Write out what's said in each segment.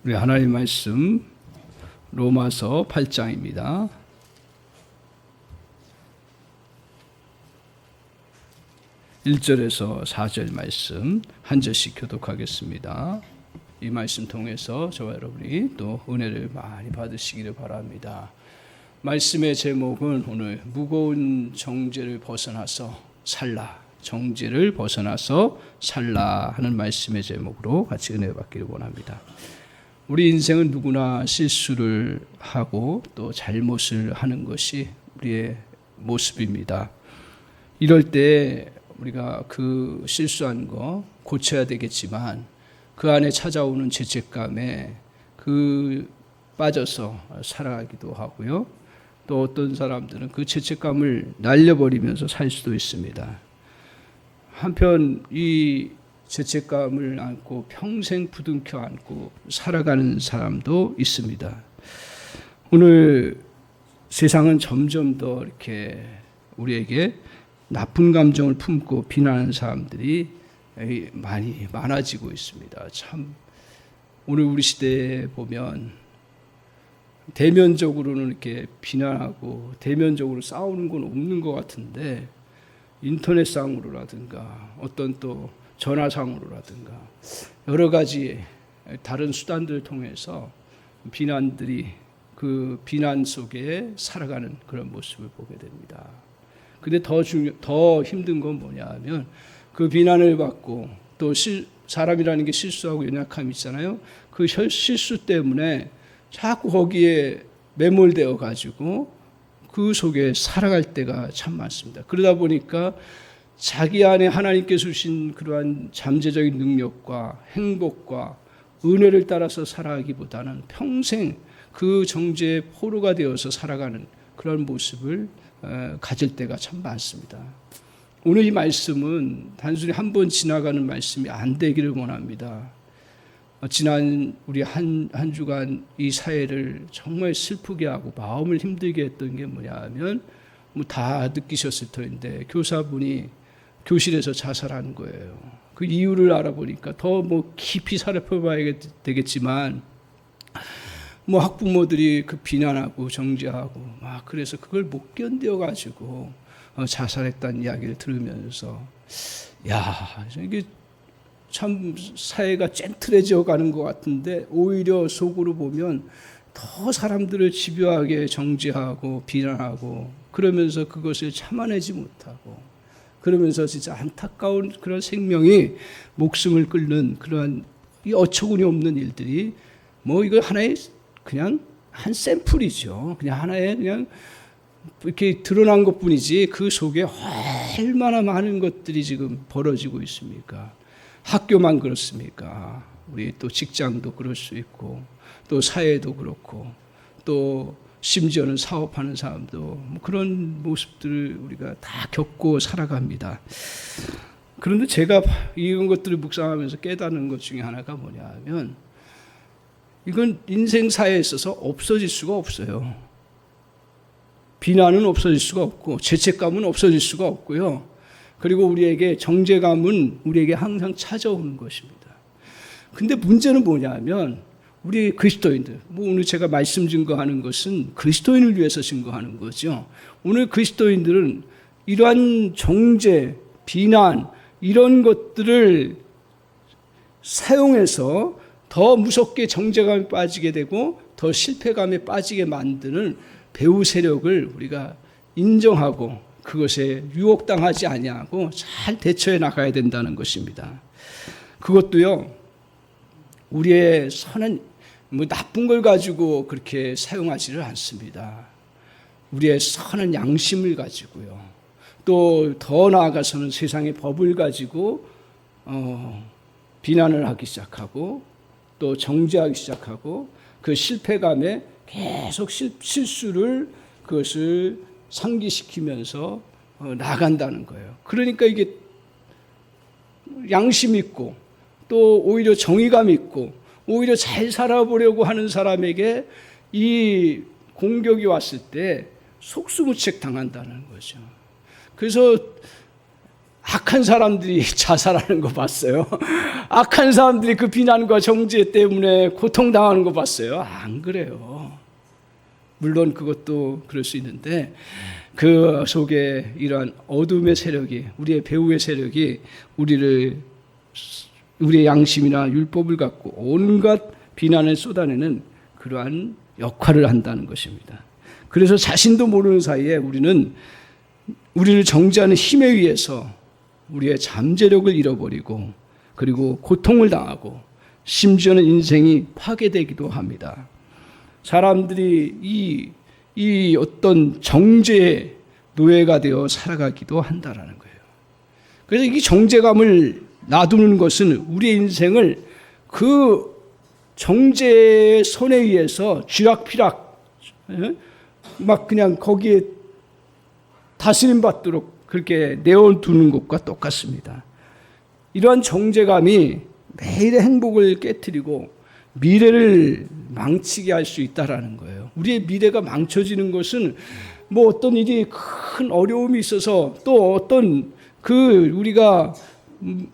우리 하나님 말씀 로마서 8장입니다. 1절에서 4절 말씀 한 절씩 교독하겠습니다. 이 말씀 통해서 저와 여러분이 또 은혜를 많이 받으시기를 바랍니다. 말씀의 제목은 오늘 무거운 정죄를 벗어나서 살라, 정죄를 벗어나서 살라 하는 말씀의 제목으로 같이 은혜 받기를 원합니다. 우리 인생은 누구나 실수를 하고 또 잘못을 하는 것이 우리의 모습입니다. 이럴 때 우리가 그 실수한 거 고쳐야 되겠지만 그 안에 찾아오는 죄책감에 빠져서 살아가기도 하고요. 또 어떤 사람들은 그 죄책감을 날려버리면서 살 수도 있습니다. 한편 이 죄책감을 안고 평생 부둥켜 안고 살아가는 사람도 있습니다. 오늘 세상은 점점 더 이렇게 우리에게 나쁜 감정을 품고 비난하는 사람들이 많아지고 있습니다. 참 오늘 우리 시대에 보면 대면적으로는 이렇게 비난하고 대면적으로 싸우는 건 없는 것 같은데 인터넷상으로라든가 어떤 또 전화상으로라든가 여러 가지 다른 수단들을 통해서 비난들이 그 비난 속에 살아가는 그런 모습을 보게 됩니다. 근데 더 힘든 건 뭐냐 하면 그 비난을 받고 또 사람이라는 게 실수하고 연약함이 있잖아요. 그 실수 때문에 자꾸 거기에 매몰되어 가지고 그 속에 살아갈 때가 참 많습니다. 그러다 보니까 자기 안에 하나님께서 주신 그러한 잠재적인 능력과 행복과 은혜를 따라서 살아가기보다는 평생 그 정죄의 포로가 되어서 살아가는 그런 모습을 가질 때가 참 많습니다. 오늘 이 말씀은 단순히 한 번 지나가는 말씀이 안 되기를 원합니다. 지난 우리 한 주간 이 사회를 정말 슬프게 하고 마음을 힘들게 했던 게 뭐냐 하면 다 느끼셨을 터인데 교사분이 교실에서 자살한 거예요. 그 이유를 알아보니까 더 깊이 살펴봐야 되겠지만 학부모들이 그 비난하고 정죄하고 그래서 그걸 못 견뎌가지고 자살했다는 이야기를 들으면서 이게 참 사회가 젠틀해져 가는 것 같은데 오히려 속으로 보면 더 사람들을 집요하게 정죄하고 비난하고 그러면서 그것을 참아내지 못하고 그러면서 진짜 안타까운 그런 생명이 목숨을 끊는 그러한 이 어처구니 없는 일들이 이거 하나의 그냥 한 샘플이죠. 그냥 하나의 그냥 이렇게 드러난 것뿐이지 그 속에 얼마나 많은 것들이 지금 벌어지고 있습니까? 학교만 그렇습니까? 우리 또 직장도 그럴 수 있고 또 사회도 그렇고 또 심지어는 사업하는 사람도 그런 모습들을 우리가 다 겪고 살아갑니다. 그런데 제가 이런 것들을 묵상하면서 깨닫는 것 중에 하나가 뭐냐 하면 이건 인생 사회에 있어서 없어질 수가 없어요. 비난은 없어질 수가 없고 죄책감은 없어질 수가 없고요. 그리고 우리에게 정죄감은 우리에게 항상 찾아오는 것입니다. 근데 문제는 뭐냐 하면 우리 그리스도인들, 오늘 제가 말씀 증거하는 것은 그리스도인을 위해서 증거하는 거죠. 오늘 그리스도인들은 이러한 정죄, 비난 이런 것들을 사용해서 더 무섭게 정죄감에 빠지게 되고 더 실패감에 빠지게 만드는 배후 세력을 우리가 인정하고 그것에 유혹당하지 아니하고 잘 대처해 나가야 된다는 것입니다. 그것도요, 우리의 선한 나쁜 걸 가지고 그렇게 사용하지를 않습니다. 우리의 선한 양심을 가지고요. 또 더 나아가서는 세상의 법을 가지고 비난을 하기 시작하고 또 정죄하기 시작하고 그 실패감에 계속 실수를 그것을 상기시키면서 나간다는 거예요. 그러니까 이게 양심 있고 또 오히려 정의감 있고 오히려 잘 살아보려고 하는 사람에게 이 공격이 왔을 때 속수무책 당한다는 거죠. 그래서 악한 사람들이 자살하는 거 봤어요? 악한 사람들이 그 비난과 정죄 때문에 고통당하는 거 봤어요? 안 그래요. 물론 그것도 그럴 수 있는데 그 속에 이러한 어둠의 세력이, 우리의 배후의 세력이 우리의 양심이나 율법을 갖고 온갖 비난을 쏟아내는 그러한 역할을 한다는 것입니다. 그래서 자신도 모르는 사이에 우리를 정죄하는 힘에 의해서 우리의 잠재력을 잃어버리고 그리고 고통을 당하고 심지어는 인생이 파괴되기도 합니다. 사람들이 이 어떤 정죄의 노예가 되어 살아가기도 한다라는 거예요. 그래서 이 정죄감을 놔두는 것은 우리의 인생을 그 정죄의 손에 의해서 쥐락피락 막 그냥 거기에 다스림 받도록 그렇게 내어두는 것과 똑같습니다. 이러한 정죄감이 매일의 행복을 깨트리고 미래를 망치게 할 수 있다라는 거예요. 우리의 미래가 망쳐지는 것은 뭐 어떤 일이 큰 어려움이 있어서 또 어떤 우리가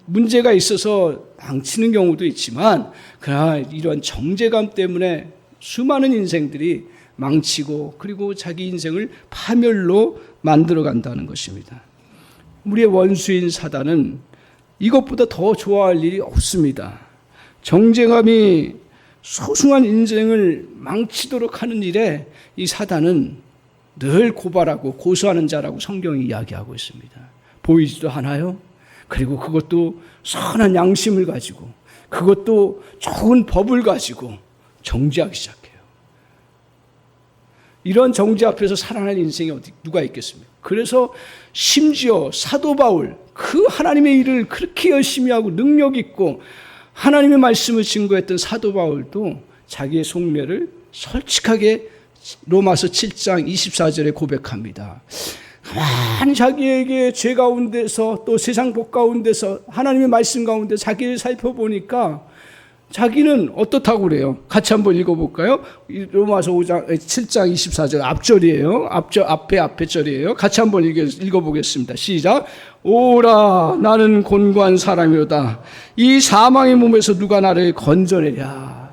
문제가 있어서 망치는 경우도 있지만 그러나 이런 정죄감 때문에 수많은 인생들이 망치고 그리고 자기 인생을 파멸로 만들어 간다는 것입니다. 우리의 원수인 사단은 이것보다 더 좋아할 일이 없습니다. 정죄감이 소중한 인생을 망치도록 하는 일에 이 사단은 늘 고발하고 고소하는 자라고 성경이 이야기하고 있습니다. 보이지도 않아요. 그리고 그것도 선한 양심을 가지고 그것도 좋은 법을 가지고 정죄하기 시작해요. 이런 정죄 앞에서 살아날 인생이 누가 있겠습니까? 그래서 심지어 사도 바울 그 하나님의 일을 그렇게 열심히 하고 능력 있고 하나님의 말씀을 증거했던 사도 바울도 자기의 속내를 솔직하게 로마서 7장 24절에 고백합니다. 가만히 자기에게 죄 가운데서 또 세상 복 가운데서 하나님의 말씀 가운데 자기를 살펴보니까 자기는 어떻다고 그래요? 같이 한번 읽어볼까요? 로마서 7장 24절 앞절이에요. 앞에 절이에요. 같이 한번 읽어보겠습니다. 시작. 오라 나는 곤고한 사람이로다. 이 사망의 몸에서 누가 나를 건져내랴.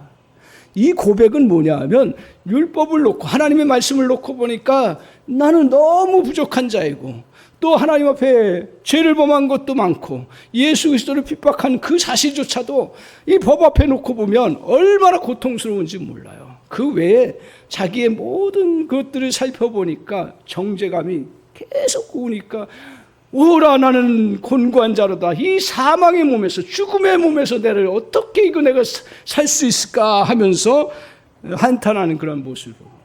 이 고백은 뭐냐 하면 율법을 놓고 하나님의 말씀을 놓고 보니까 나는 너무 부족한 자이고 또 하나님 앞에 죄를 범한 것도 많고 예수 그리스도를 핍박한 그 사실조차도 이 법 앞에 놓고 보면 얼마나 고통스러운지 몰라요. 그 외에 자기의 모든 것들을 살펴보니까 정죄감이 계속 오니까 오라 나는 곤고한 자로다. 이 사망의 몸에서 죽음의 몸에서 나를 어떻게 내가 살 수 있을까 하면서 한탄하는 그런 모습을 봅니다.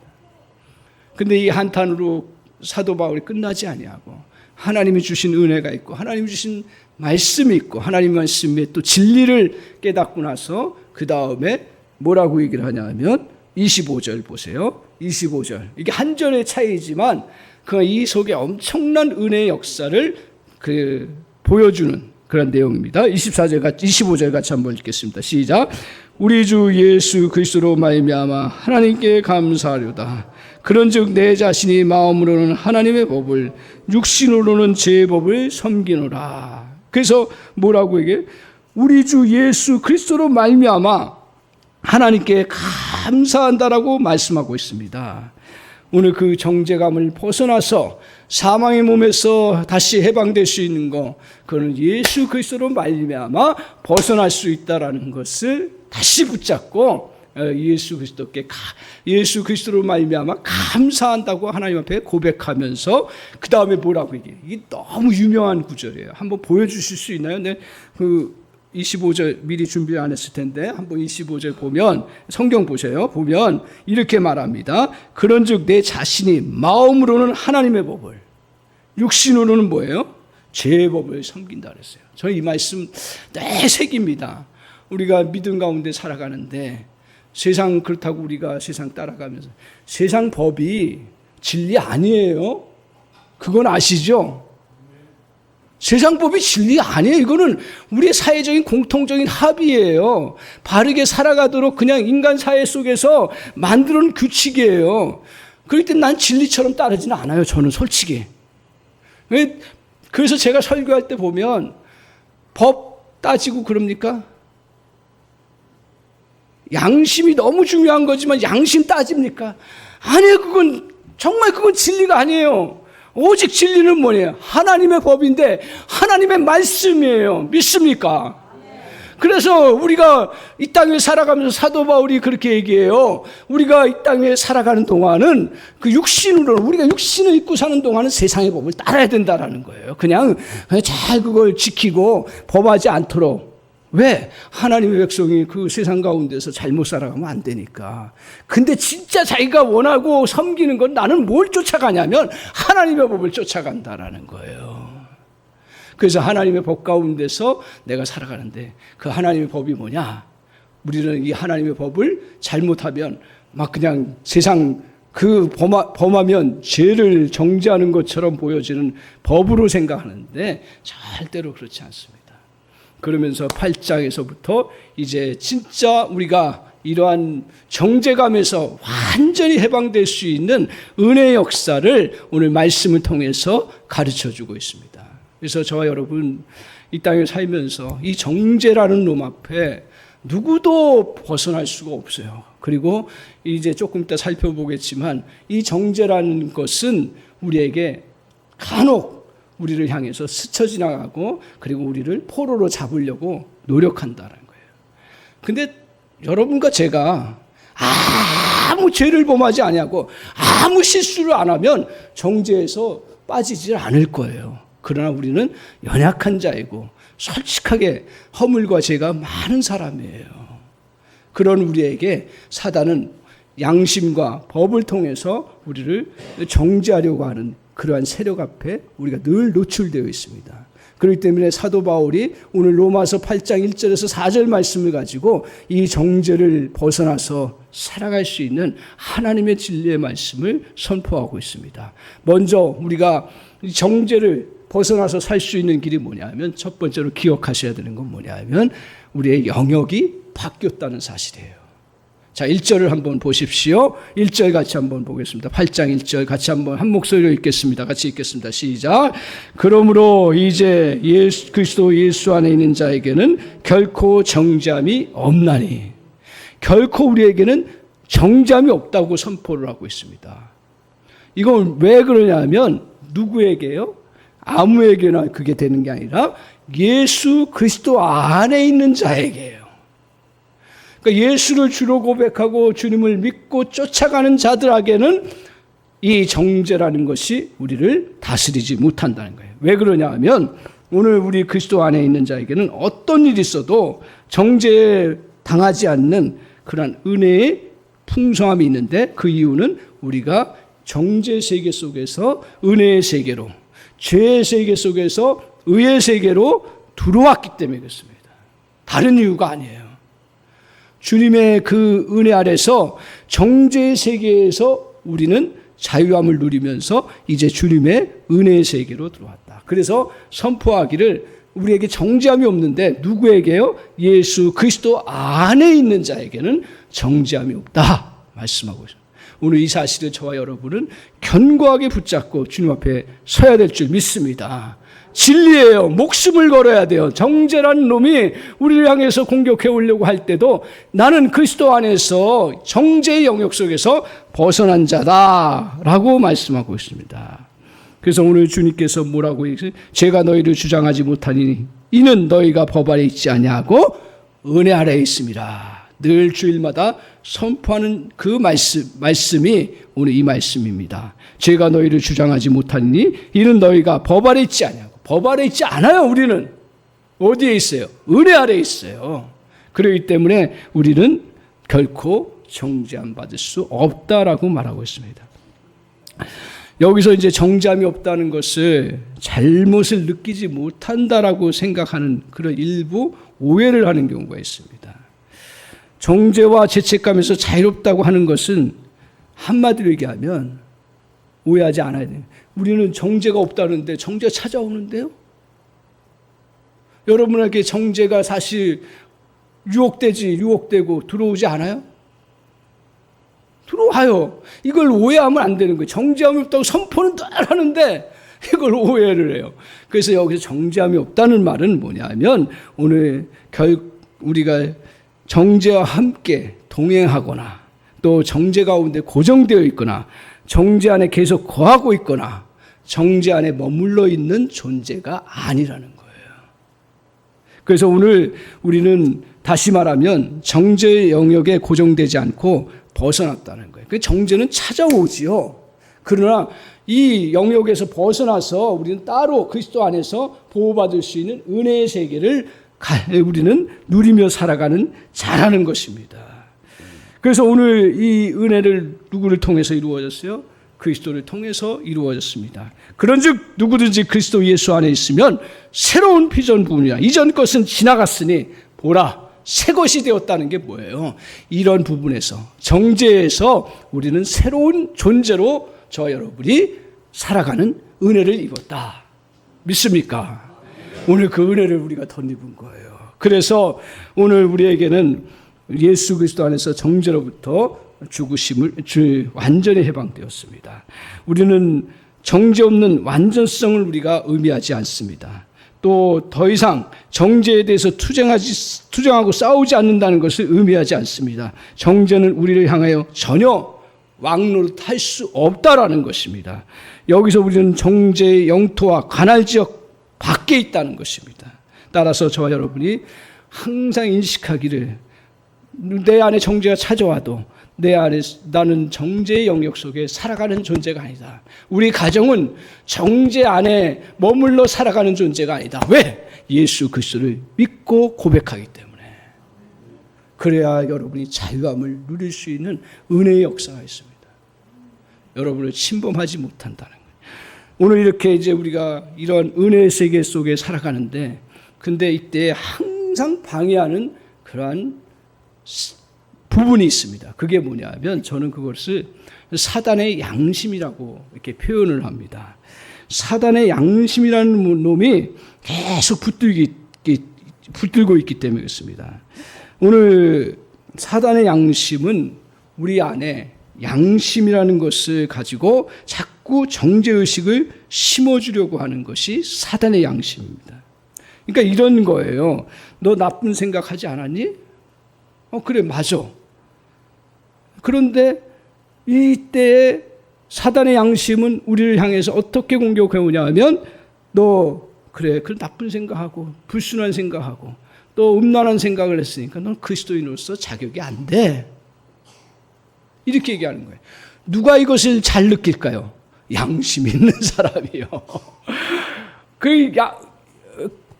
근데 이 한탄으로 사도 바울이 끝나지 아니하고 하나님이 주신 은혜가 있고 하나님이 주신 말씀이 있고 하나님 말씀에 또 진리를 깨닫고 나서 그 다음에 뭐라고 얘기를 하냐 하면 25절 보세요. 25절. 이게 한 절의 차이지만 그 이 속에 엄청난 은혜의 역사를 보여주는 그런 내용입니다. 25절 같이 한번 읽겠습니다. 시작. 우리 주 예수 그리스도로 말미암아 하나님께 감사하려다. 그런즉 내 자신이 마음으로는 하나님의 법을 육신으로는 제 법을 섬기노라. 그래서 뭐라고 얘기해? 우리 주 예수 그리스도로 말미암아 하나님께 감사한다라고 말씀하고 있습니다. 오늘 그 정죄감을 벗어나서 사망의 몸에서 다시 해방될 수 있는 거, 그거는 예수 그리스도로 말미암아 벗어날 수 있다라는 것을 다시 붙잡고 예수 그리스도로 말미암아 감사한다고 하나님 앞에 고백하면서 그 다음에 뭐라고 얘기해요? 이게 너무 유명한 구절이에요. 한번 보여주실 수 있나요? 네, 25절 미리 준비 안 했을 텐데 한번 25절 보면 성경 보세요. 보면 이렇게 말합니다. 그런즉 내 자신이 마음으로는 하나님의 법을 육신으로는 뭐예요? 제 법을 섬긴다 그랬어요. 저 이 말씀 내 색입니다. 우리가 믿음 가운데 살아가는데 세상 그렇다고 우리가 세상 따라가면서 세상 법이 진리 아니에요. 그건 아시죠? 세상 법이 진리 아니에요. 이거는 우리의 사회적인 공통적인 합의예요. 바르게 살아가도록 그냥 인간 사회 속에서 만들어 놓은 규칙이에요. 그럴 때 난 진리처럼 따르지는 않아요. 저는 솔직히. 그래서 제가 설교할 때 보면 법 따지고 그럽니까? 양심이 너무 중요한 거지만 양심 따집니까? 아니에요. 그건 진리가 아니에요. 오직 진리는 뭐예요? 하나님의 법인데 하나님의 말씀이에요. 믿습니까? 그래서 우리가 이 땅에 살아가면서 사도 바울이 그렇게 얘기해요. 우리가 이 땅에 살아가는 동안은 그 우리가 육신을 입고 사는 동안은 세상의 법을 따라야 된다라는 거예요. 그냥 잘 그걸 지키고 범하지 않도록. 왜? 하나님의 백성이 그 세상 가운데서 잘못 살아가면 안 되니까. 근데 진짜 자기가 원하고 섬기는 건 나는 뭘 쫓아가냐면 하나님의 법을 쫓아간다라는 거예요. 그래서 하나님의 법 가운데서 내가 살아가는데 그 하나님의 법이 뭐냐? 우리는 이 하나님의 법을 잘못하면 막 그냥 세상 범하면 죄를 정죄하는 것처럼 보여지는 법으로 생각하는데 절대로 그렇지 않습니다. 그러면서 8장에서부터 이제 진짜 우리가 이러한 정죄감에서 완전히 해방될 수 있는 은혜의 역사를 오늘 말씀을 통해서 가르쳐주고 있습니다. 그래서 저와 여러분 이 땅에 살면서 이 정죄라는 놈 앞에 누구도 벗어날 수가 없어요. 그리고 이제 조금 이따 살펴보겠지만 이 정죄라는 것은 우리에게 간혹 우리를 향해서 스쳐 지나가고 그리고 우리를 포로로 잡으려고 노력한다는 거예요. 근데 여러분과 제가 아무 죄를 범하지 아니하고 아무 실수를 안 하면 정죄에서 빠지질 않을 거예요. 그러나 우리는 연약한 자이고 솔직하게 허물과 죄가 많은 사람이에요. 그런 우리에게 사단은 양심과 법을 통해서 우리를 정죄하려고 하는 그러한 세력 앞에 우리가 늘 노출되어 있습니다. 그렇기 때문에 사도 바울이 오늘 로마서 8장 1절에서 4절 말씀을 가지고 이 정죄를 벗어나서 살아갈 수 있는 하나님의 진리의 말씀을 선포하고 있습니다. 먼저 우리가 이 정죄를 벗어나서 살 수 있는 길이 뭐냐 하면 첫 번째로 기억하셔야 되는 건 뭐냐 하면 우리의 영역이 바뀌었다는 사실이에요. 자, 1절을 한번 보십시오. 1절 같이 한번 보겠습니다. 8장 1절 같이 한번 한 목소리로 읽겠습니다. 같이 읽겠습니다. 시작. 그러므로 이제 그리스도 예수 안에 있는 자에게는 결코 정죄함이 없나니. 결코 우리에게는 정죄함이 없다고 선포를 하고 있습니다. 이건 왜 그러냐면 누구에게요? 아무에게나 그게 되는 게 아니라 예수 그리스도 안에 있는 자에게요. 그러니까 예수를 주로 고백하고 주님을 믿고 쫓아가는 자들에게는 이 정죄라는 것이 우리를 다스리지 못한다는 거예요. 왜 그러냐 하면 오늘 우리 그리스도 안에 있는 자에게는 어떤 일이 있어도 정죄에 당하지 않는 그런 은혜의 풍성함이 있는데 그 이유는 우리가 정죄 세계 속에서 은혜의 세계로 죄의 세계 속에서 의의 세계로 들어왔기 때문에 그렇습니다. 다른 이유가 아니에요. 주님의 그 은혜 아래서 정죄의 세계에서 우리는 자유함을 누리면서 이제 주님의 은혜의 세계로 들어왔다. 그래서 선포하기를 우리에게 정죄함이 없는데 누구에게요? 예수 그리스도 안에 있는 자에게는 정죄함이 없다 말씀하고 있습니다. 오늘 이 사실을 저와 여러분은 견고하게 붙잡고 주님 앞에 서야 될 줄 믿습니다. 진리예요. 목숨을 걸어야 돼요. 정죄라는 놈이 우리를 향해서 공격해 오려고 할 때도 나는 그리스도 안에서 정죄의 영역 속에서 벗어난 자다라고 말씀하고 있습니다. 그래서 오늘 주님께서 뭐라고 얘기해요? 제가 너희를 주장하지 못하니 이는 너희가 법 아래 있지 아니하고 은혜 아래에 있습니다. 늘 주일마다 선포하는 그 말씀이 오늘 이 말씀입니다. 제가 너희를 주장하지 못하니 이는 너희가 법 아래 있지 아니하고. 법 아래 있지 않아요. 우리는 어디에 있어요? 은혜 아래 있어요. 그렇기 때문에 우리는 결코 정죄함 받을 수 없다라고 말하고 있습니다. 여기서 이제 정죄함이 없다는 것을 잘못을 느끼지 못한다라고 생각하는 그런 일부 오해를 하는 경우가 있습니다. 정죄와 죄책감에서 자유롭다고 하는 것은 한마디로 얘기하면 오해하지 않아야 돼요. 우리는 정죄가 없다는데 정죄가 찾아오는데요? 여러분에게 정죄가 사실 유혹되고 들어오지 않아요? 들어와요. 이걸 오해하면 안 되는 거예요. 정죄함이 없다고 선포는 늘 하는데 이걸 오해를 해요. 그래서 여기서 정죄함이 없다는 말은 뭐냐면 오늘 우리가 정죄와 함께 동행하거나 또 정죄 가운데 고정되어 있거나 정죄 안에 계속 거하고 있거나 정죄 안에 머물러 있는 존재가 아니라는 거예요. 그래서 오늘 우리는 다시 말하면 정죄의 영역에 고정되지 않고 벗어났다는 거예요. 그 정죄는 찾아오지요. 그러나 이 영역에서 벗어나서 우리는 따로 그리스도 안에서 보호받을 수 있는 은혜의 세계를 우리는 누리며 살아가는 잘하는 것입니다. 그래서 오늘 이 은혜를 누구를 통해서 이루어졌어요? 그리스도를 통해서 이루어졌습니다. 그런즉 누구든지 그리스도 예수 안에 있으면 새로운 피조물이라 이전 것은 지나갔으니 보라 새 것이 되었다는 게 뭐예요? 이런 부분에서 정죄에서 우리는 새로운 존재로 저와 여러분이 살아가는 은혜를 입었다. 믿습니까? 오늘 그 은혜를 우리가 덧입은 거예요. 그래서 오늘 우리에게는 예수 그리스도 안에서 정죄로부터 죽으심을 완전히 해방되었습니다. 우리는 정죄 없는 완전성을 우리가 의미하지 않습니다. 또 더 이상 정죄에 대해서 투쟁하고 싸우지 않는다는 것을 의미하지 않습니다. 정죄는 우리를 향하여 전혀 왕노릇할 수 없다라는 것입니다. 여기서 우리는 정죄의 영토와 관할 지역 밖에 있다는 것입니다. 따라서 저와 여러분이 항상 인식하기를 내 안에 정죄가 찾아와도 내 안에 나는 정죄의 영역 속에 살아가는 존재가 아니다. 우리 가정은 정죄 안에 머물러 살아가는 존재가 아니다. 왜? 예수 그리스도를 믿고 고백하기 때문에. 그래야 여러분이 자유함을 누릴 수 있는 은혜의 역사가 있습니다. 여러분을 침범하지 못한다는 거예요. 오늘 이렇게 이제 우리가 이런 은혜의 세계 속에 살아가는데, 근데 이때 항상 방해하는 그러한 부분이 있습니다. 그게 뭐냐면 저는 그것을 사단의 양심이라고 이렇게 표현을 합니다. 사단의 양심이라는 놈이 계속 붙들고 있기 때문에 그렇습니다. 오늘 사단의 양심은 우리 안에 양심이라는 것을 가지고 자꾸 정죄의식을 심어주려고 하는 것이 사단의 양심입니다. 그러니까 이런 거예요. 너 나쁜 생각하지 않았니? 그래, 맞아. 그런데 이때에 사단의 양심은 우리를 향해서 어떻게 공격해 오냐 하면 너 그래, 그 나쁜 생각하고 불순한 생각하고 또 음란한 생각을 했으니까 넌 그리스도인으로서 자격이 안 돼. 이렇게 얘기하는 거예요. 누가 이것을 잘 느낄까요? 양심 있는 사람이요.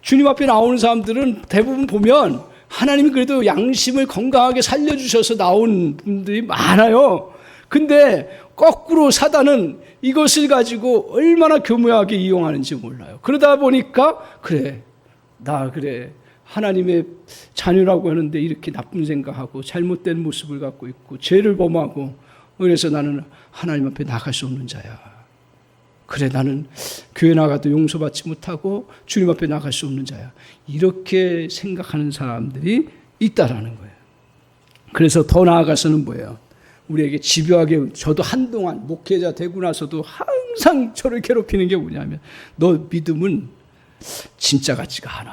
주님 앞에 나오는 사람들은 대부분 보면 하나님이 그래도 양심을 건강하게 살려주셔서 나온 분들이 많아요. 근데 거꾸로 사단은 이것을 가지고 얼마나 교묘하게 이용하는지 몰라요. 그러다 보니까 나 하나님의 자녀라고 하는데 이렇게 나쁜 생각하고 잘못된 모습을 갖고 있고 죄를 범하고 그래서 나는 하나님 앞에 나갈 수 없는 자야. 나는 교회 나가도 용서받지 못하고 주님 앞에 나갈 수 없는 자야. 이렇게 생각하는 사람들이 있다라는 거예요. 그래서 더 나아가서는 뭐예요? 우리에게 집요하게, 저도 한동안 목회자 되고 나서도 항상 저를 괴롭히는 게 뭐냐면 너 믿음은 진짜 같지가 않아.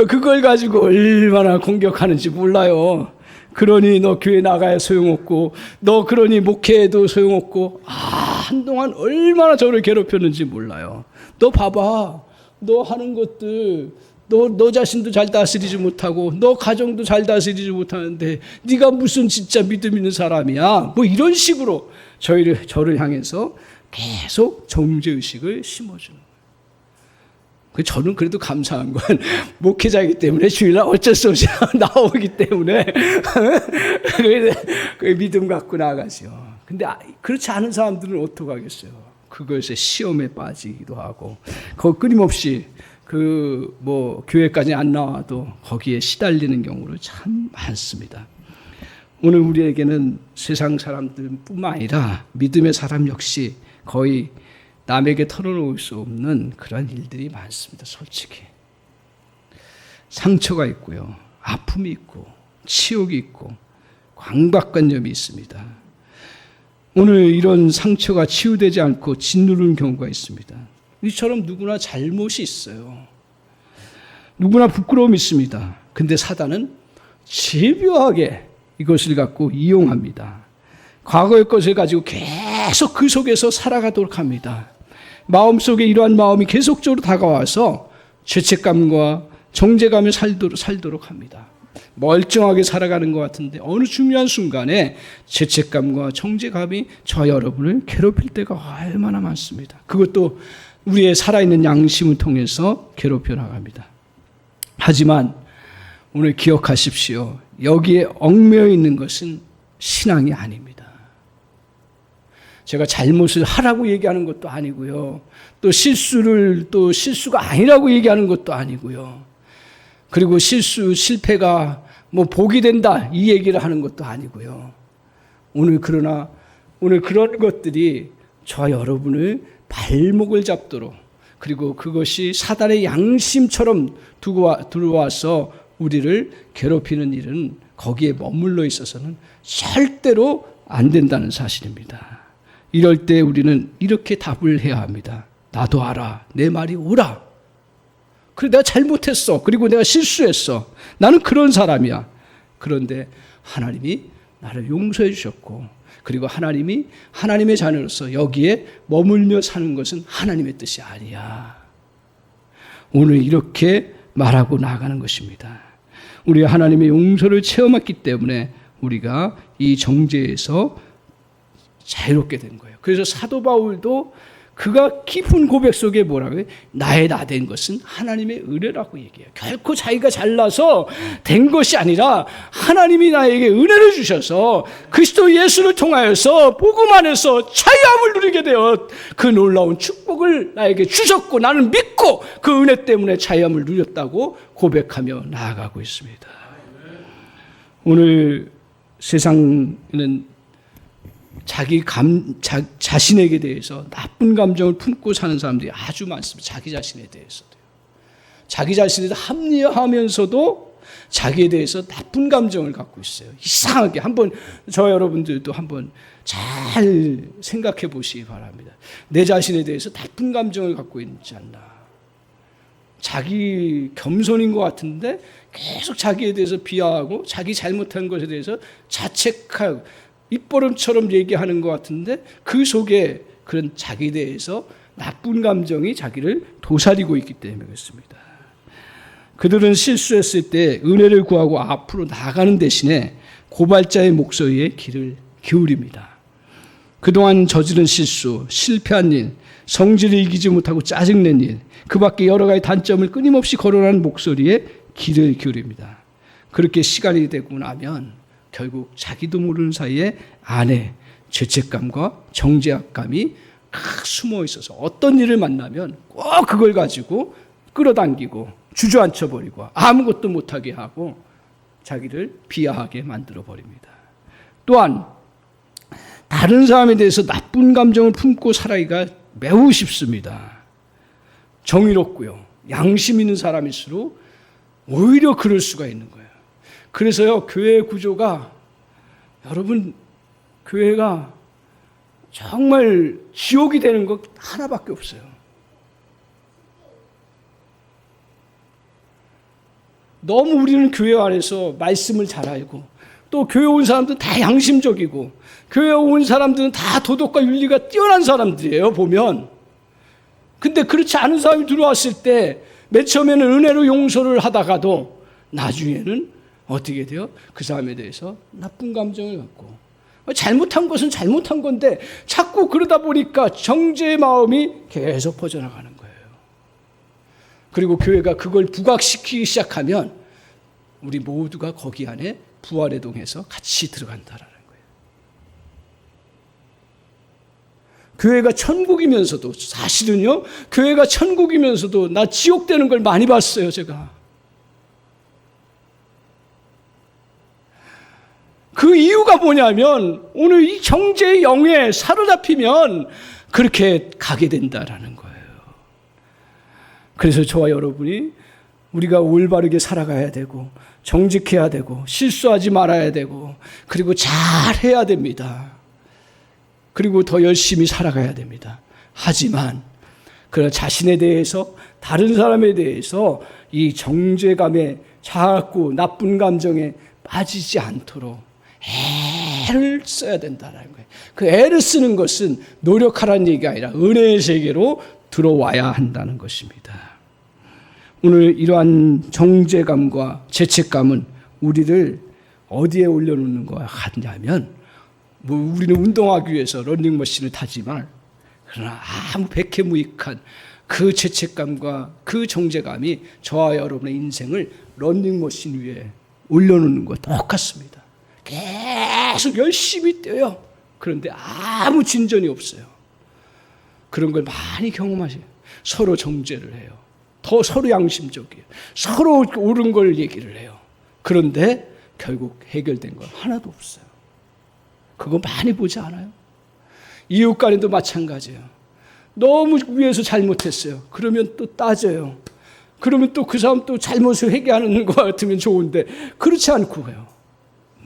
그걸 가지고 얼마나 공격하는지 몰라요. 그러니 너 교회 나가야 소용없고 너 그러니 목회해도 소용없고 한동안 얼마나 저를 괴롭혔는지 몰라요. 너 봐봐. 너 하는 것들 너 자신도 잘 다스리지 못하고 너 가정도 잘 다스리지 못하는데 네가 무슨 진짜 믿음 있는 사람이야. 뭐 이런 식으로 저를 향해서 계속 정죄의식을 심어주는 거예요. 저는 그래도 감사한 건 목회자이기 때문에 주일날 어쩔 수 없이 나오기 때문에 그 믿음 갖고 나가죠. 근데 그렇지 않은 사람들은 어떡하겠어요. 그것에 시험에 빠지기도 하고 끊임없이 교회까지 안 나와도 거기에 시달리는 경우를 참 많습니다. 오늘 우리에게는 세상 사람들뿐만 아니라 믿음의 사람 역시 거의 남에게 털어놓을 수 없는 그런 일들이 많습니다. 솔직히 상처가 있고요, 아픔이 있고 치욕이 있고 강박관념이 있습니다. 오늘 이런 상처가 치유되지 않고 짓누르는 경우가 있습니다. 이처럼 누구나 잘못이 있어요. 누구나 부끄러움이 있습니다. 근데 사단은 집요하게 이것을 갖고 이용합니다. 과거의 것을 가지고 계속 그 속에서 살아가도록 합니다. 마음속에 이러한 마음이 계속적으로 다가와서 죄책감과 정죄감을 살도록 합니다. 멀쩡하게 살아가는 것 같은데 어느 중요한 순간에 죄책감과 정죄감이 저 여러분을 괴롭힐 때가 얼마나 많습니다. 그것도 우리의 살아있는 양심을 통해서 괴롭혀 나갑니다. 하지만 오늘 기억하십시오. 여기에 얽매여 있는 것은 신앙이 아닙니다. 제가 잘못을 하라고 얘기하는 것도 아니고요. 또 실수가 아니라고 얘기하는 것도 아니고요. 그리고 실패가 복이 된다 이 얘기를 하는 것도 아니고요. 그러나 오늘 그런 것들이 저와 여러분을 발목을 잡도록, 그리고 그것이 사단의 양심처럼 들어와서 우리를 괴롭히는 일은 거기에 머물러 있어서는 절대로 안 된다는 사실입니다. 이럴 때 우리는 이렇게 답을 해야 합니다. 나도 알아. 내 말이 옳아. 그래, 내가 잘못했어. 그리고 내가 실수했어. 나는 그런 사람이야. 그런데 하나님이 나를 용서해 주셨고, 그리고 하나님이 하나님의 자녀로서 여기에 머물며 사는 것은 하나님의 뜻이 아니야. 오늘 이렇게 말하고 나가는 것입니다. 우리 하나님의 용서를 체험했기 때문에 우리가 이 정죄에서 자유롭게 된 거예요. 그래서 사도 바울도 그가 깊은 고백 속에 뭐라고 해요? 나의 나 된 것은 하나님의 은혜라고 얘기해요. 결코 자기가 잘나서 된 것이 아니라 하나님이 나에게 은혜를 주셔서 그리스도 예수를 통하여서 복음 안에서 자유함을 누리게 되어 그 놀라운 축복을 나에게 주셨고, 나는 믿고 그 은혜 때문에 자유함을 누렸다고 고백하며 나아가고 있습니다. 오늘 세상에는 자신에게 대해서 나쁜 감정을 품고 사는 사람들이 아주 많습니다. 자기 자신에 대해서도요. 자기 자신에 대해서 합리화하면서도 자기에 대해서 나쁜 감정을 갖고 있어요. 이상하게 한번 여러분들도 한번 잘 생각해 보시기 바랍니다. 내 자신에 대해서 나쁜 감정을 갖고 있지 않나. 자기 겸손인 것 같은데 계속 자기에 대해서 비하하고 자기 잘못한 것에 대해서 자책하고 입버릇처럼 얘기하는 것 같은데 그 속에 그런 자기에 대해서 나쁜 감정이 자기를 도사리고 있기 때문에 그렇습니다. 그들은 실수했을 때 은혜를 구하고 앞으로 나아가는 대신에 고발자의 목소리에 귀를 기울입니다. 그동안 저지른 실수, 실패한 일, 성질을 이기지 못하고 짜증낸 일, 그 밖에 여러 가지 단점을 끊임없이 거론하는 목소리에 귀를 기울입니다. 그렇게 시간이 되고 나면 결국 자기도 모르는 사이에 안에 죄책감과 정죄감이 숨어 있어서 어떤 일을 만나면 꼭 그걸 가지고 끌어당기고 주저앉혀 버리고 아무것도 못하게 하고 자기를 비하하게 만들어 버립니다. 또한 다른 사람에 대해서 나쁜 감정을 품고 살아가기가 매우 쉽습니다. 정의롭고요, 양심 있는 사람일수록 오히려 그럴 수가 있는 거예요. 그래서요, 교회 구조가, 여러분, 교회가 정말 지옥이 되는 것 하나밖에 없어요. 너무 우리는 교회 안에서 말씀을 잘 알고, 또 교회 온 사람들은 다 양심적이고, 교회 온 사람들은 다 도덕과 윤리가 뛰어난 사람들이에요, 보면. 근데 그렇지 않은 사람이 들어왔을 때 맨 처음에는 은혜로 용서를 하다가도 나중에는 어떻게 돼요? 그 사람에 대해서 나쁜 감정을 갖고, 잘못한 것은 잘못한 건데 자꾸 그러다 보니까 정죄의 마음이 계속 퍼져나가는 거예요. 그리고 교회가 그걸 부각시키기 시작하면 우리 모두가 거기 안에 부활의 동에서 같이 들어간다라는 거예요. 교회가 천국이면서도, 사실은요, 교회가 천국이면서도 나 지옥 되는 걸 많이 봤어요, 제가. 그 이유가 뭐냐면 오늘 이 정죄의 영에 사로잡히면 그렇게 가게 된다라는 거예요. 그래서 저와 여러분이 우리가 올바르게 살아가야 되고 정직해야 되고 실수하지 말아야 되고 그리고 잘해야 됩니다. 그리고 더 열심히 살아가야 됩니다. 하지만 그러나 자신에 대해서 다른 사람에 대해서 이 정죄감에 자꾸 나쁜 감정에 빠지지 않도록 애를 써야 된다는 거예요. 그 애를 쓰는 것은 노력하라는 얘기가 아니라 은혜의 세계로 들어와야 한다는 것입니다. 오늘 이러한 정죄감과 죄책감은 우리를 어디에 올려놓는 거 같냐면, 우리는 운동하기 위해서 러닝머신을 타지만 그러나 아무 백해무익한 그 죄책감과 그 정죄감이 저와 여러분의 인생을 러닝머신 위에 올려놓는 것 똑같습니다. 계속 열심히 뛰어요. 그런데 아무 진전이 없어요. 그런 걸 많이 경험하세요. 서로 정죄를 해요. 더 서로 양심적이에요. 서로 옳은 걸 얘기를 해요. 그런데 결국 해결된 건 하나도 없어요. 그거 많이 보지 않아요? 이웃 간에도 마찬가지예요. 너무 위에서 잘못했어요. 그러면 또 따져요. 그러면 또 그 사람 또 잘못을 회개하는 것 같으면 좋은데 그렇지 않고 해요.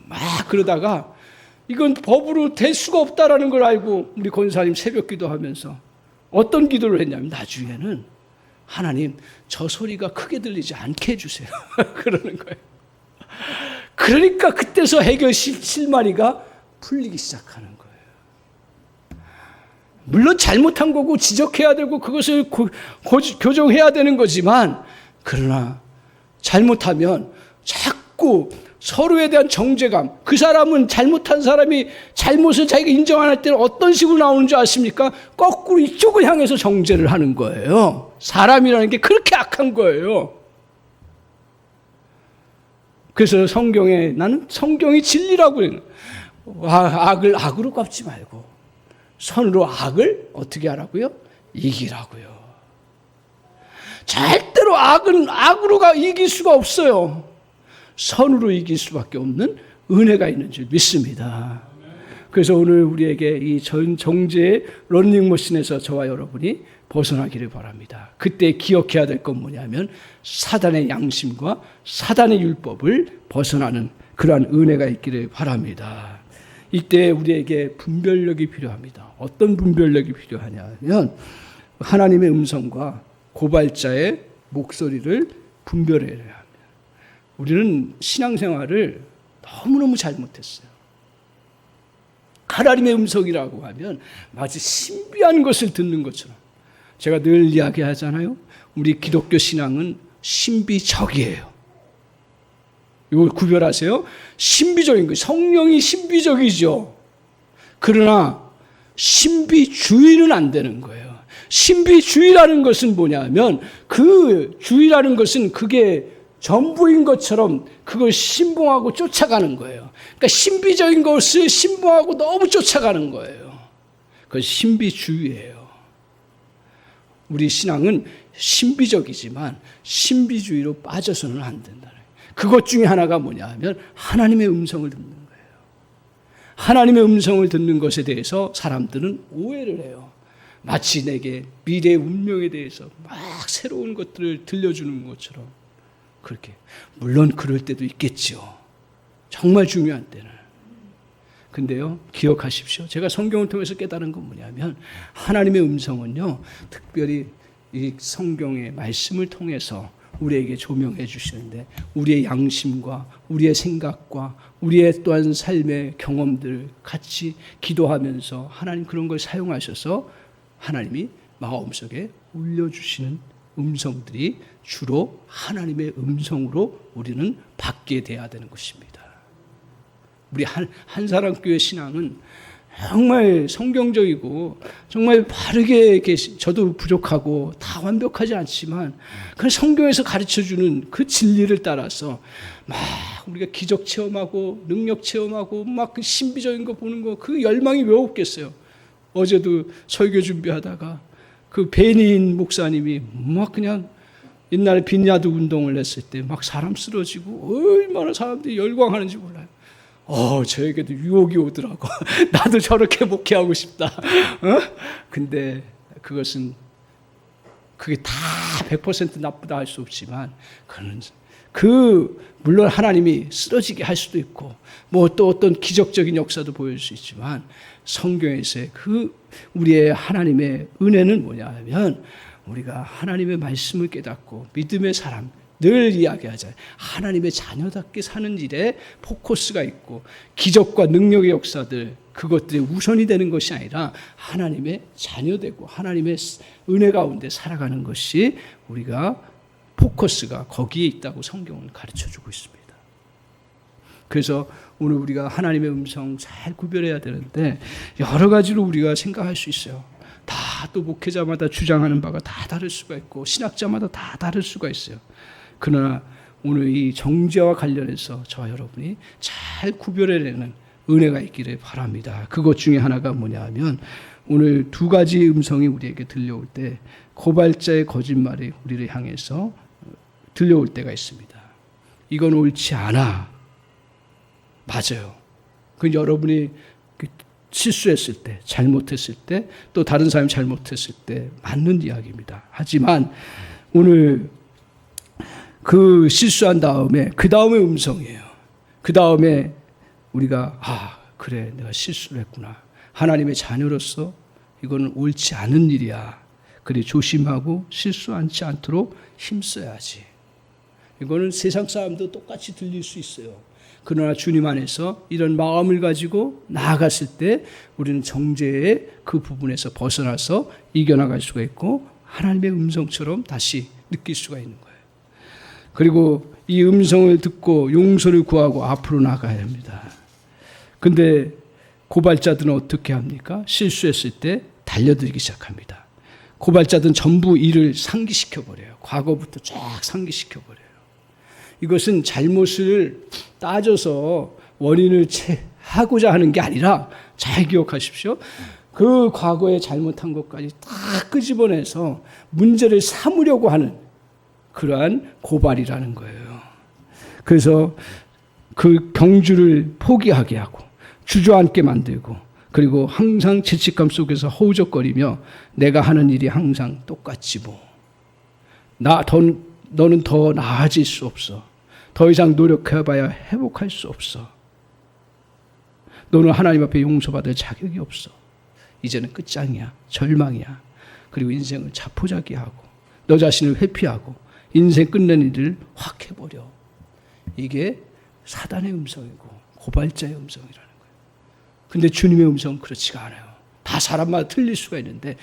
막 그러다가 이건 법으로 될 수가 없다라는 걸 알고 우리 권사님 새벽 기도하면서 어떤 기도를 했냐면, 나중에는 하나님 저 소리가 크게 들리지 않게 해주세요. 그러는 거예요. 그러니까 그때서 해결 실마리가 풀리기 시작하는 거예요. 물론 잘못한 거고 지적해야 되고 그것을 교정해야 되는 거지만, 그러나 잘못하면 자꾸 서로에 대한 정죄감, 그 사람은 잘못한 사람이 잘못을 자기가 인정 안 할 때는 어떤 식으로 나오는 줄 아십니까? 거꾸로 이쪽을 향해서 정죄를 하는 거예요. 사람이라는 게 그렇게 악한 거예요. 그래서 성경에, 나는 성경이 진리라고 해요. 악을 악으로 갚지 말고 선으로 악을 어떻게 하라고요? 이기라고요. 절대로 악은 악으로 이길 수가 없어요. 선으로 이길 수밖에 없는 은혜가 있는 줄 믿습니다. 그래서 오늘 우리에게 이 정죄의 러닝머신에서 저와 여러분이 벗어나기를 바랍니다. 그때 기억해야 될 건 뭐냐면, 사단의 양심과 사단의 율법을 벗어나는 그러한 은혜가 있기를 바랍니다. 이때 우리에게 분별력이 필요합니다. 어떤 분별력이 필요하냐면, 하나님의 음성과 고발자의 목소리를 분별해야 합니다. 우리는 신앙생활을 너무너무 잘못했어요. 하나님의 음성이라고 하면 마치 신비한 것을 듣는 것처럼. 제가 늘 이야기하잖아요. 우리 기독교 신앙은 신비적이에요. 이걸 구별하세요. 신비적인 거예요. 성령이 신비적이죠. 그러나 신비주의는 안 되는 거예요. 신비주의라는 것은 뭐냐면, 그 주의라는 것은 그게 전부인 것처럼 그걸 신봉하고 쫓아가는 거예요. 그러니까 신비적인 것을 신봉하고 너무 쫓아가는 거예요. 그건 신비주의예요. 우리 신앙은 신비적이지만 신비주의로 빠져서는 안 된다. 그것 중에 하나가 뭐냐 하면 하나님의 음성을 듣는 거예요. 하나님의 음성을 듣는 것에 대해서 사람들은 오해를 해요. 마치 내게 미래의 운명에 대해서 막 새로운 것들을 들려주는 것처럼. 그렇게. 물론 그럴 때도 있겠죠. 정말 중요한 때는. 근데요, 기억하십시오. 제가 성경을 통해서 깨달은 건 뭐냐면, 하나님의 음성은요, 특별히 이 성경의 말씀을 통해서 우리에게 조명해 주시는데, 우리의 양심과 우리의 생각과 우리의 또한 삶의 경험들 같이 기도하면서 하나님 그런 걸 사용하셔서 하나님이 마음속에 올려주시는 음성들이 주로 하나님의 음성으로 우리는 받게 돼야 되는 것입니다. 우리 한 사람 교회 신앙은 정말 성경적이고 정말 바르게 저도 부족하고 다 완벽하지 않지만 그 성경에서 가르쳐주는 그 진리를 따라서 막 우리가 기적 체험하고 능력 체험하고 막 그 신비적인 거 보는 거, 그 열망이 왜 없겠어요. 어제도 설교 준비하다가 그 베니인 목사님이 막 그냥 옛날에 빈야드 운동을 했을 때 막 사람 쓰러지고 얼마나 사람들이 열광하는지 몰라요. 저에게도 유혹이 오더라고. 나도 저렇게 목회하고 싶다. 근데 그게 다 100% 나쁘다 할 수 없지만, 물론 하나님이 쓰러지게 할 수도 있고 뭐 또 어떤 기적적인 역사도 보일 수 있지만 성경에서의 우리의 하나님의 은혜는 뭐냐 하면 우리가 하나님의 말씀을 깨닫고 믿음의 사람, 늘 이야기하잖아요. 하나님의 자녀답게 사는 일에 포커스가 있고 기적과 능력의 역사들, 그것들이 우선이 되는 것이 아니라 하나님의 자녀되고 하나님의 은혜 가운데 살아가는 것이 우리가 포커스가 거기에 있다고 성경은 가르쳐주고 있습니다. 그래서 오늘 우리가 하나님의 음성 잘 구별해야 되는데 여러 가지로 우리가 생각할 수 있어요. 다 또 목회자마다 주장하는 바가 다 다를 수가 있고 신학자마다 다 다를 수가 있어요. 그러나 오늘 이 정죄와 관련해서 저와 여러분이 잘 구별해내는 은혜가 있기를 바랍니다. 그것 중에 하나가 뭐냐 하면 오늘 두 가지 음성이 우리에게 들려올 때 고발자의 거짓말이 우리를 향해서 들려올 때가 있습니다. 이건 옳지 않아. 맞아요. 그 여러분이 실수했을 때, 잘못했을 때, 또 다른 사람이 잘못했을 때 맞는 이야기입니다. 하지만 오늘 그 실수한 다음에 그 다음에 음성이에요. 그 다음에 우리가 그래 내가 실수를 했구나. 하나님의 자녀로서 이거는 옳지 않은 일이야. 그래 조심하고 실수하지 않도록 힘써야지. 이거는 세상 사람도 똑같이 들릴 수 있어요. 그러나 주님 안에서 이런 마음을 가지고 나아갔을 때 우리는 정죄의 그 부분에서 벗어나서 이겨나갈 수가 있고 하나님의 음성처럼 다시 느낄 수가 있는 거예요. 그리고 이 음성을 듣고 용서를 구하고 앞으로 나가야 합니다. 근데 고발자들은 어떻게 합니까? 실수했을 때 달려들기 시작합니다. 고발자들은 전부 일을 상기시켜버려요. 과거부터 쫙 상기시켜버려요. 이것은 잘못을 따져서 원인을 하고자 하는 게 아니라 잘 기억하십시오. 그 과거에 잘못한 것까지 다 끄집어내서 문제를 삼으려고 하는 그러한 고발이라는 거예요. 그래서 그 경주를 포기하게 하고 주저앉게 만들고 그리고 항상 죄책감 속에서 허우적거리며 내가 하는 일이 항상 똑같지 뭐. 너는 더 나아질 수 없어. 더 이상 노력해봐야 회복할 수 없어. 너는 하나님 앞에 용서받을 자격이 없어. 이제는 끝장이야. 절망이야. 그리고 인생을 자포자기하고 너 자신을 회피하고 인생 끝내는 일을 확 해버려. 이게 사단의 음성이고 고발자의 음성이라는 거예요. 근데 주님의 음성은 그렇지가 않아요. 다 사람마다 틀릴 수가 있는데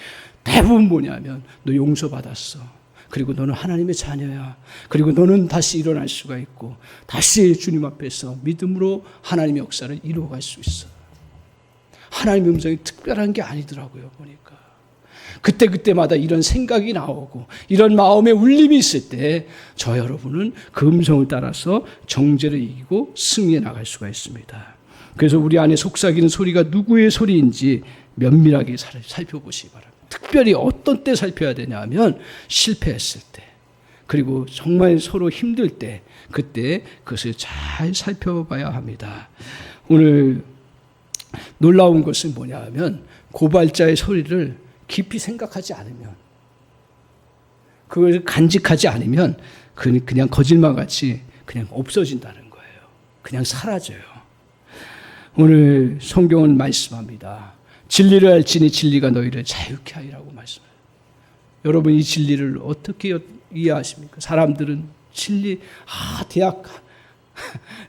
대부분 뭐냐면 너 용서받았어. 그리고 너는 하나님의 자녀야. 그리고 너는 다시 일어날 수가 있고 다시 주님 앞에서 믿음으로 하나님의 역사를 이루어갈 수 있어. 하나님의 음성이 특별한 게 아니더라고요. 보니까. 그때마다 이런 생각이 나오고 이런 마음의 울림이 있을 때 저 여러분은 그 음성을 따라서 정죄를 이기고 승리해 나갈 수가 있습니다. 그래서 우리 안에 속삭이는 소리가 누구의 소리인지 면밀하게 살펴보시기 바랍니다. 특별히 어떤 때 살펴야 되냐 하면 실패했을 때 그리고 정말 서로 힘들 때 그때 그것을 잘 살펴봐야 합니다. 오늘 놀라운 것은 뭐냐 하면 고발자의 소리를 깊이 생각하지 않으면 그걸 간직하지 않으면 그냥 거짓말같이 그냥 없어진다는 거예요. 그냥 사라져요. 오늘 성경은 말씀합니다. 진리를 알지니 진리가 너희를 자유케 하리라고 말씀해요. 여러분 이 진리를 어떻게 이해하십니까? 사람들은 진리,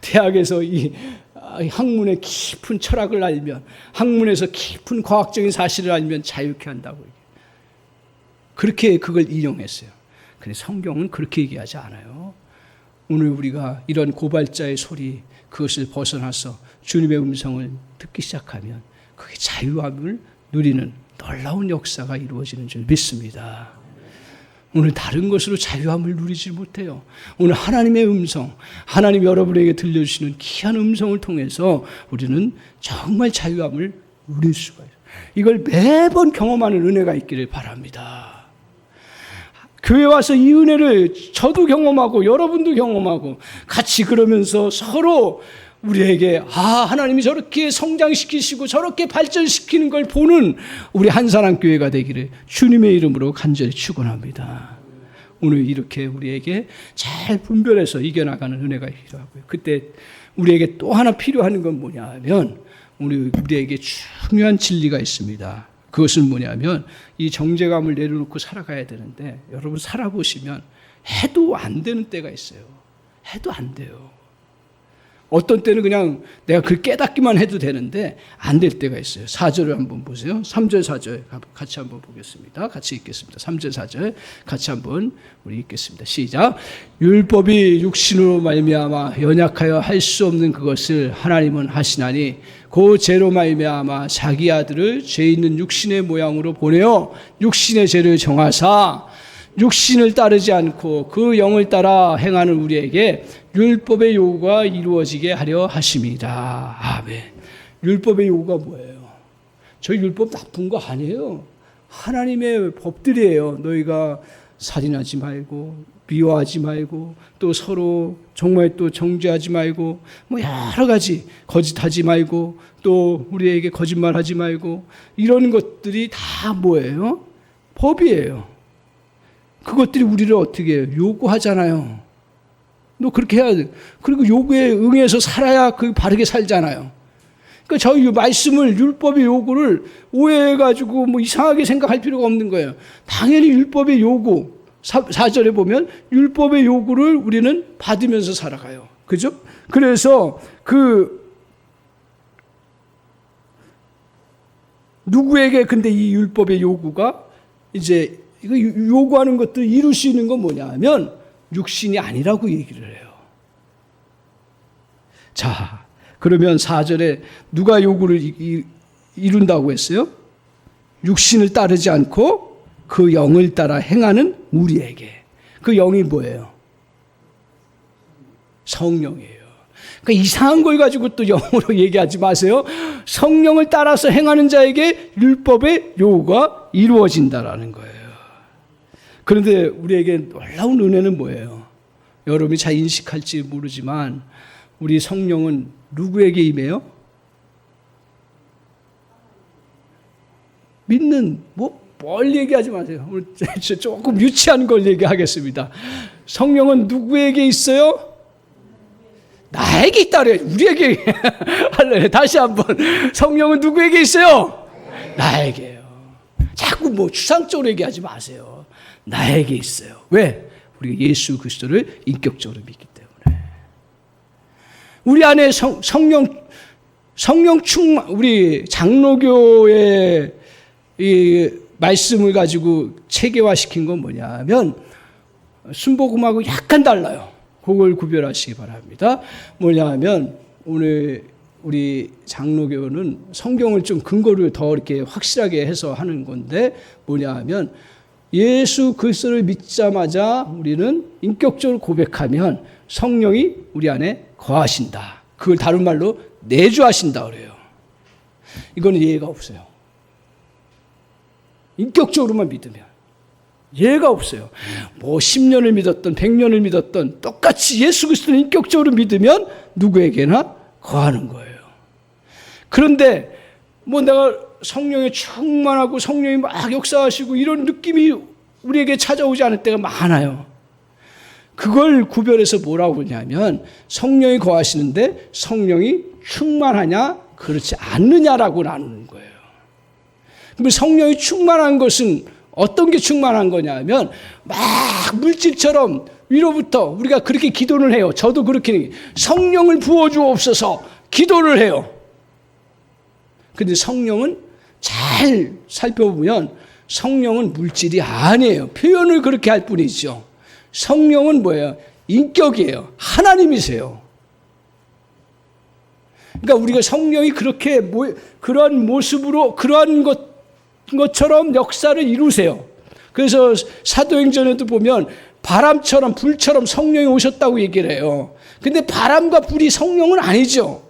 대학에서 이 학문의 깊은 철학을 알면, 학문에서 깊은 과학적인 사실을 알면 자유케 한다고. 그렇게 그걸 인용했어요. 근데 성경은 그렇게 얘기하지 않아요. 오늘 우리가 이런 고발자의 소리, 그것을 벗어나서 주님의 음성을 듣기 시작하면 그게 자유함을 누리는 놀라운 역사가 이루어지는 줄 믿습니다. 오늘 다른 것으로 자유함을 누리지 못해요. 오늘 하나님의 음성, 하나님 여러분에게 들려주시는 귀한 음성을 통해서 우리는 정말 자유함을 누릴 수가 있어요. 이걸 매번 경험하는 은혜가 있기를 바랍니다. 교회 와서 이 은혜를 저도 경험하고 여러분도 경험하고 같이 그러면서 서로 우리에게 하나님이 저렇게 성장시키시고 저렇게 발전시키는 걸 보는 우리 한사랑교회가 되기를 주님의 이름으로 간절히 축원합니다. 오늘 이렇게 우리에게 잘 분별해서 이겨나가는 은혜가 필요하고요. 그때 우리에게 또 하나 필요한 건 뭐냐 하면 우리에게 중요한 진리가 있습니다. 그것은 뭐냐면 이 정죄감을 내려놓고 살아가야 되는데 여러분 살아보시면 해도 안 되는 때가 있어요. 해도 안 돼요. 어떤 때는 그냥 내가 그걸 깨닫기만 해도 되는데 안 될 때가 있어요. 4절을 한번 보세요. 3절 4절 같이 한번 보겠습니다. 같이 읽겠습니다. 3절 4절 같이 한번 우리 읽겠습니다. 시작. 율법이 육신으로 말미암아 연약하여 할 수 없는 그것을 하나님은 하시나니 그 죄로 말미암아 자기 아들을 죄 있는 육신의 모양으로 보내어 육신의 죄를 정하사 육신을 따르지 않고 그 영을 따라 행하는 우리에게 율법의 요구가 이루어지게 하려 하심이다. 아멘. 율법의 요구가 뭐예요? 저희 율법 나쁜 거 아니에요. 하나님의 법들이에요. 너희가 살인하지 말고 미워하지 말고 또 서로 정말 또 정죄하지 말고 뭐 여러 가지 거짓하지 말고 또 우리에게 거짓말하지 말고 이런 것들이 다 뭐예요? 법이에요. 그것들이 우리를 어떻게 해요? 요구하잖아요. 너 그렇게 해야 돼. 그리고 요구에 응해서 살아야 그 바르게 살잖아요. 그러니까 저희 말씀을 율법의 요구를 오해해가지고 뭐 이상하게 생각할 필요가 없는 거예요. 당연히 율법의 요구 4절에 보면 율법의 요구를 우리는 받으면서 살아가요. 그죠? 그래서 누구에게 근데 이 율법의 요구가 이제 이거 요구하는 것들 이룰 수 있는 건 뭐냐 하면 육신이 아니라고 얘기를 해요. 자, 그러면 4절에 누가 요구를 이룬다고 했어요? 육신을 따르지 않고 그 영을 따라 행하는 우리에게. 그 영이 뭐예요? 성령이에요. 그러니까 이상한 걸 가지고 또 영으로 얘기하지 마세요. 성령을 따라서 행하는 자에게 율법의 요구가 이루어진다라는 거예요. 그런데 우리에게 놀라운 은혜는 뭐예요? 여러분이 잘 인식할지 모르지만 우리 성령은 누구에게 임해요? 믿는 뭘 얘기하지 마세요. 오늘 조금 유치한 걸 얘기하겠습니다. 성령은 누구에게 있어요? 나에게 있다래. 우리에게 할래. 다시 한번 성령은 누구에게 있어요? 나에게요. 자꾸 추상적으로 얘기하지 마세요. 나에게 있어요. 왜? 우리가 예수 그리스도를 인격적으로 믿기 때문에. 우리 안에 성령 충만, 우리 장로교의 이 말씀을 가지고 체계화시킨 건 뭐냐면 순복음하고 약간 달라요. 그걸 구별하시기 바랍니다. 뭐냐면 오늘 우리 장로교는 성경을 좀 근거를 더 이렇게 확실하게 해서 하는 건데 뭐냐면 예수 그리스도를 믿자마자 우리는 인격적으로 고백하면 성령이 우리 안에 거하신다. 그걸 다른 말로 내주하신다 그래요. 이거는 예가 없어요. 인격적으로만 믿으면 예가 없어요. 10년을 믿었던 100년을 믿었던 똑같이 예수 그리스도를 인격적으로 믿으면 누구에게나 거하는 거예요. 그런데 내가 성령에 충만하고 성령이 막 역사하시고 이런 느낌이 우리에게 찾아오지 않을 때가 많아요. 그걸 구별해서 뭐라고 그러냐면 성령이 거하시는데 성령이 충만하냐 그렇지 않느냐라고 나누는 거예요. 그럼 성령이 충만한 것은 어떤 게 충만한 거냐면 막 물질처럼 위로부터 우리가 그렇게 기도를 해요. 저도 그렇게 성령을 부어주옵소서 기도를 해요. 근데 성령은 잘 살펴보면 성령은 물질이 아니에요. 표현을 그렇게 할 뿐이죠. 성령은 뭐예요? 인격이에요. 하나님이세요. 그러니까 우리가 성령이 그렇게 그러한 모습으로 그러한 것처럼 역사를 이루세요. 그래서 사도행전에도 보면 바람처럼 불처럼 성령이 오셨다고 얘기를 해요. 근데 바람과 불이 성령은 아니죠.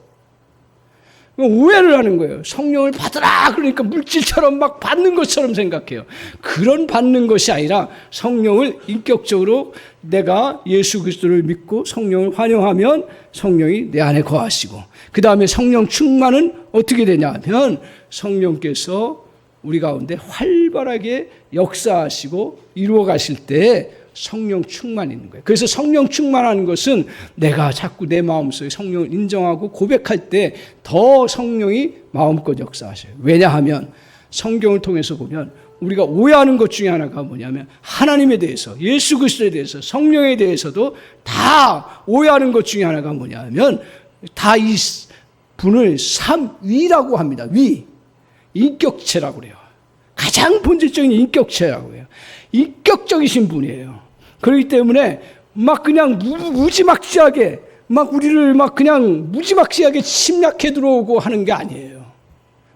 오해를 하는 거예요. 성령을 받으라 그러니까 물질처럼 막 받는 것처럼 생각해요. 그런 받는 것이 아니라 성령을 인격적으로 내가 예수 그리스도를 믿고 성령을 환영하면 성령이 내 안에 거하시고 그 다음에 성령 충만은 어떻게 되냐면 성령께서 우리 가운데 활발하게 역사하시고 이루어 가실 때 성령 충만이 있는 거예요. 그래서 성령 충만하는 것은 내가 자꾸 내 마음속에 성령을 인정하고 고백할 때 더 성령이 마음껏 역사하셔요. 왜냐하면 성경을 통해서 보면 우리가 오해하는 것 중에 하나가 뭐냐면 하나님에 대해서, 예수 그리스도에 대해서, 성령에 대해서도 다 오해하는 것 중에 하나가 뭐냐면 다 이 분을 삼위라고 합니다. 위. 인격체라고 그래요. 가장 본질적인 인격체라고 해요. 인격적이신 분이에요. 그렇기 때문에 막 그냥 무지막지하게 막 우리를 막 그냥 무지막지하게 침략해 들어오고 하는 게 아니에요.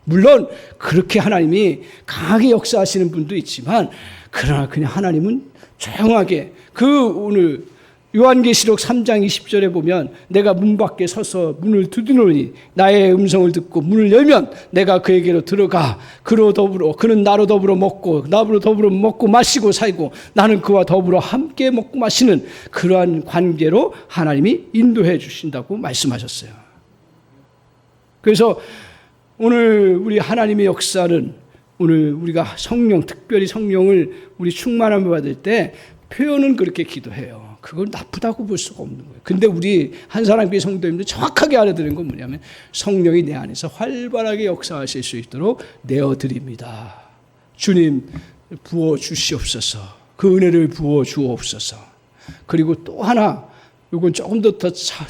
물론 그렇게 하나님이 강하게 역사하시는 분도 있지만 그러나 그냥 하나님은 조용하게 오늘 요한계시록 3장 20절에 보면 내가 문 밖에 서서 문을 두드리노니 나의 음성을 듣고 문을 열면 내가 그에게로 들어가 그는 나로 더불어 먹고 나로 더불어 먹고 마시고 살고 나는 그와 더불어 함께 먹고 마시는 그러한 관계로 하나님이 인도해 주신다고 말씀하셨어요. 그래서 오늘 우리 하나님의 역사는 오늘 우리가 특별히 성령을 우리 충만함을 받을 때 표현은 그렇게 기도해요. 그걸 나쁘다고 볼 수가 없는 거예요. 근데 우리 한 사람교회 성도님들 정확하게 알아들은 건 뭐냐면 성령이 내 안에서 활발하게 역사하실 수 있도록 내어드립니다. 주님 부어주시옵소서. 그 은혜를 부어주옵소서. 그리고 또 하나, 이건 조금 더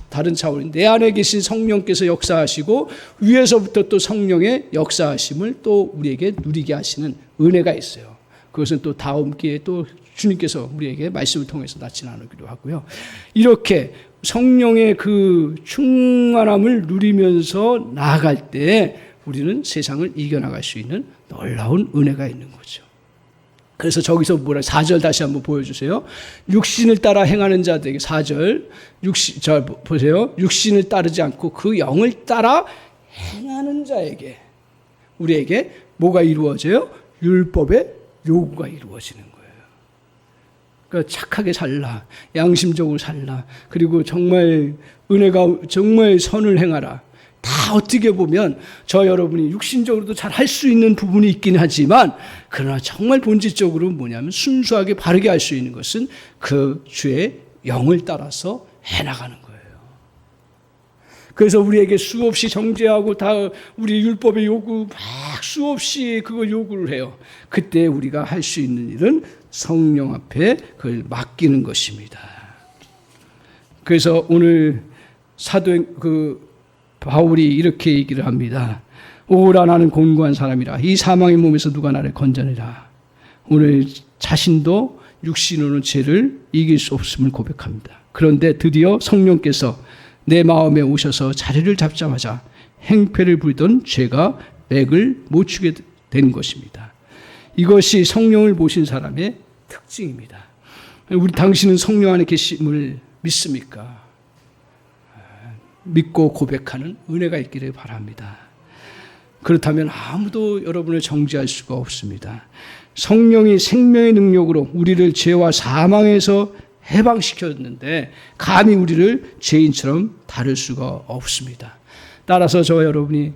다른 차원인데 내 안에 계신 성령께서 역사하시고 위에서부터 또 성령의 역사하심을 또 우리에게 누리게 하시는 은혜가 있어요. 그것은 또 다음 기회에 또 주님께서 우리에게 말씀을 통해서 나타나기도 하고요. 이렇게 성령의 그 충만함을 누리면서 나아갈 때 우리는 세상을 이겨나갈 수 있는 놀라운 은혜가 있는 거죠. 그래서 저기서 4절 다시 한번 보여주세요. 육신을 따라 행하는 자들에게 4절 보세요. 육신을 따르지 않고 그 영을 따라 행하는 자에게 우리에게 뭐가 이루어져요? 율법의 요구가 이루어지는 거예요. 그러니까 착하게 살라, 양심적으로 살라, 그리고 정말 정말 선을 행하라. 다 어떻게 보면 여러분이 육신적으로도 잘 할 수 있는 부분이 있긴 하지만 그러나 정말 본질적으로 뭐냐면 순수하게 바르게 할 수 있는 것은 그 주의 영을 따라서 해나가는 거예요. 그래서 우리에게 수없이 정죄하고 다 우리 율법의 요구 막 수없이 그걸 요구를 해요. 그때 우리가 할 수 있는 일은 성령 앞에 그걸 맡기는 것입니다. 그래서 오늘 바울이 이렇게 얘기를 합니다. 오라 나는 곤고한 사람이라 이 사망의 몸에서 누가 나를 건져내라. 오늘 자신도 육신으로는 죄를 이길 수 없음을 고백합니다. 그런데 드디어 성령께서 내 마음에 오셔서 자리를 잡자마자 행패를 부리던 죄가 맥을 못 추게 된 것입니다. 이것이 성령을 모신 사람의 특징입니다. 당신은 성령 안에 계심을 믿습니까? 믿고 고백하는 은혜가 있기를 바랍니다. 그렇다면 아무도 여러분을 정죄할 수가 없습니다. 성령이 생명의 능력으로 우리를 죄와 사망에서 해방시켰는데 감히 우리를 죄인처럼 다룰 수가 없습니다. 따라서 여러분이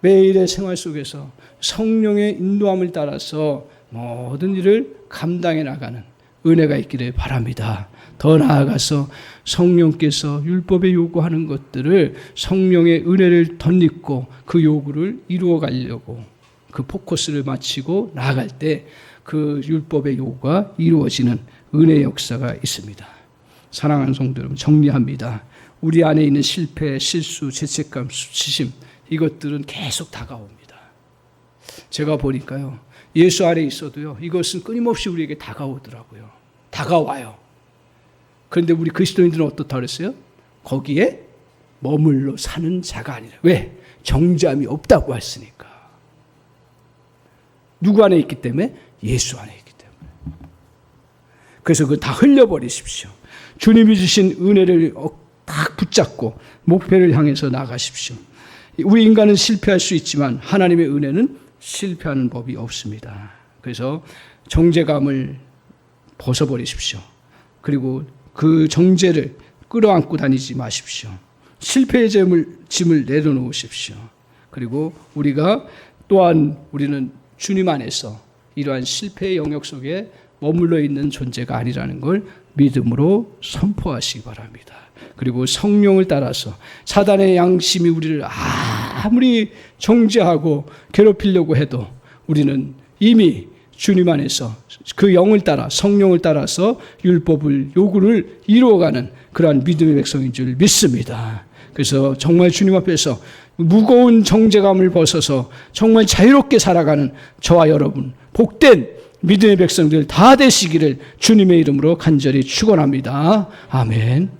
매일의 생활 속에서 성령의 인도함을 따라서 모든 일을 감당해 나가는 은혜가 있기를 바랍니다. 더 나아가서 성령께서 율법에 요구하는 것들을 성령의 은혜를 덧입고 그 요구를 이루어 가려고 그 포커스를 맞추고 나아갈 때 그 율법의 요구가 이루어지는 은혜의 역사가 있습니다. 사랑하는 성도 여러분, 정리합니다. 우리 안에 있는 실패, 실수, 죄책감, 수치심 이것들은 계속 다가옵니다. 제가 보니까요, 예수 안에 있어도요, 이것은 끊임없이 우리에게 다가오더라고요. 다가와요. 그런데 우리 그리스도인들은 어떻다 그랬어요? 거기에 머물러 사는 자가 아니라. 왜? 정죄함이 없다고 했으니까. 누구 안에 있기 때문에? 예수 안에 있기 때문에. 그래서 그거 다 흘려버리십시오. 주님이 주신 은혜를 딱 붙잡고 목표를 향해서 나가십시오. 우리 인간은 실패할 수 있지만 하나님의 은혜는 실패하는 법이 없습니다. 그래서 정죄감을 벗어버리십시오. 그리고 그 정죄를 끌어안고 다니지 마십시오. 실패의 짐을 내려놓으십시오. 그리고 우리가 또한 우리는 주님 안에서 이러한 실패의 영역 속에 머물러 있는 존재가 아니라는 걸 믿음으로 선포하시기 바랍니다. 그리고 성령을 따라서 사단의 양심이 우리를 아무리 정죄하고 괴롭히려고 해도 우리는 이미 주님 안에서 그 영을 따라 성령을 따라서 율법을 요구를 이루어가는 그러한 믿음의 백성인 줄 믿습니다. 그래서 정말 주님 앞에서 무거운 정죄감을 벗어서 정말 자유롭게 살아가는 저와 여러분 복된 믿음의 백성들 다 되시기를 주님의 이름으로 간절히 축원합니다. 아멘.